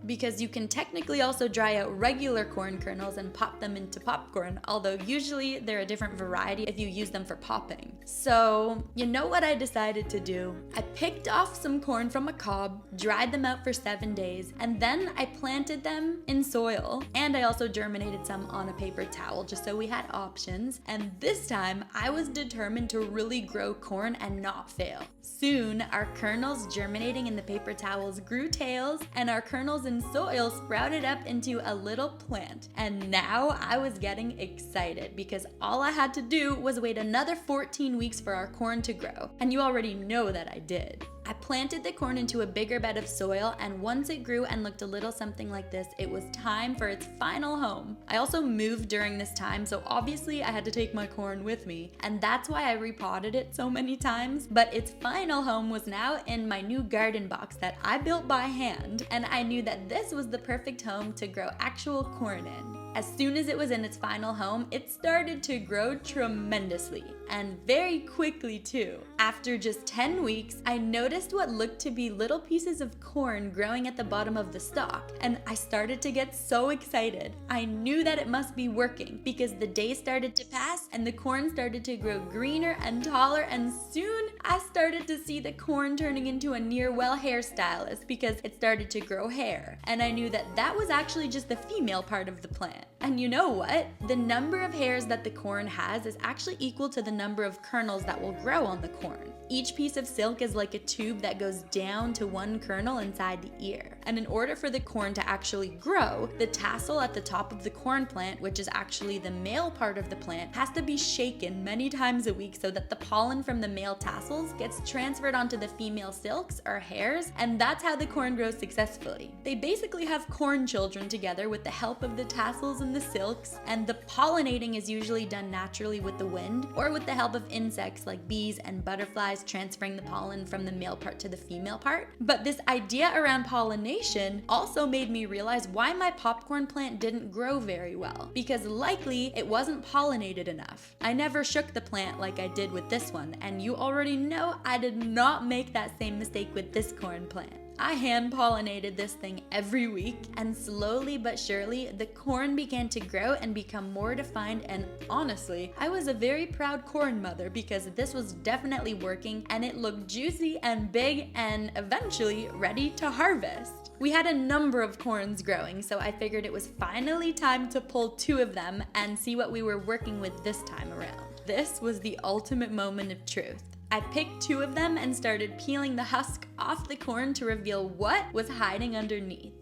because you can technically also dry out regular corn kernels and pop them into popcorn, although usually they're a different variety if you use them for popping. So, you know what I decided to do? I picked off some corn from a cob, dried them out for 7 days, and then I planted them in soil, and I also germinated some on a paper towel just so we had options. And this time I was determined to really grow corn and not fail. Soon our kernels germinating in the paper towels grew tails, and our kernels in soil sprouted up into a little plant. And now I was getting excited because all I had to do was wait another 14 weeks for our corn to grow, and you already know that I did. I planted the corn into a bigger bed of soil, and once it grew and looked a little something like this, it was time for its final home. I also moved during this time, so obviously I had to take my corn with me, and that's why I repotted it so many times. But its final home was now in my new garden box that I built by hand, and I knew that this was the perfect home to grow actual corn in. As soon as it was in its final home, it started to grow tremendously, and very quickly too. After just 10 weeks, I noticed what looked to be little pieces of corn growing at the bottom of the stalk, and I started to get so excited. I knew that it must be working because the days started to pass and the corn started to grow greener and taller, and soon I started to see the corn turning into a near-well hairstylist because it started to grow hair, and I knew that that was actually just the female part of the plant. And you know what? The number of hairs that the corn has is actually equal to the number of kernels that will grow on the corn. Each piece of silk is like a tube that goes down to one kernel inside the ear. And in order for the corn to actually grow, the tassel at the top of the corn plant, which is actually the male part of the plant, has to be shaken many times a week so that the pollen from the male tassels gets transferred onto the female silks or hairs, and that's how the corn grows successfully. They basically have corn children together with the help of the tassels and the silks, and the pollinating is usually done naturally with the wind or with the help of insects like bees and butterflies transferring the pollen from the male part to the female part. But this idea around pollination also made me realize why my popcorn plant didn't grow very well, because likely it wasn't pollinated enough. I never shook the plant like I did with this one, and you already know I did not make that same mistake with this corn plant. I hand pollinated this thing every week, and slowly but surely the corn began to grow and become more defined, and honestly, I was a very proud corn mother because this was definitely working and it looked juicy and big and eventually ready to harvest. We had a number of corns growing, so I figured it was finally time to pull 2 of them and see what we were working with this time around. This was the ultimate moment of truth. I picked 2 of them and started peeling the husk off the corn to reveal what was hiding underneath.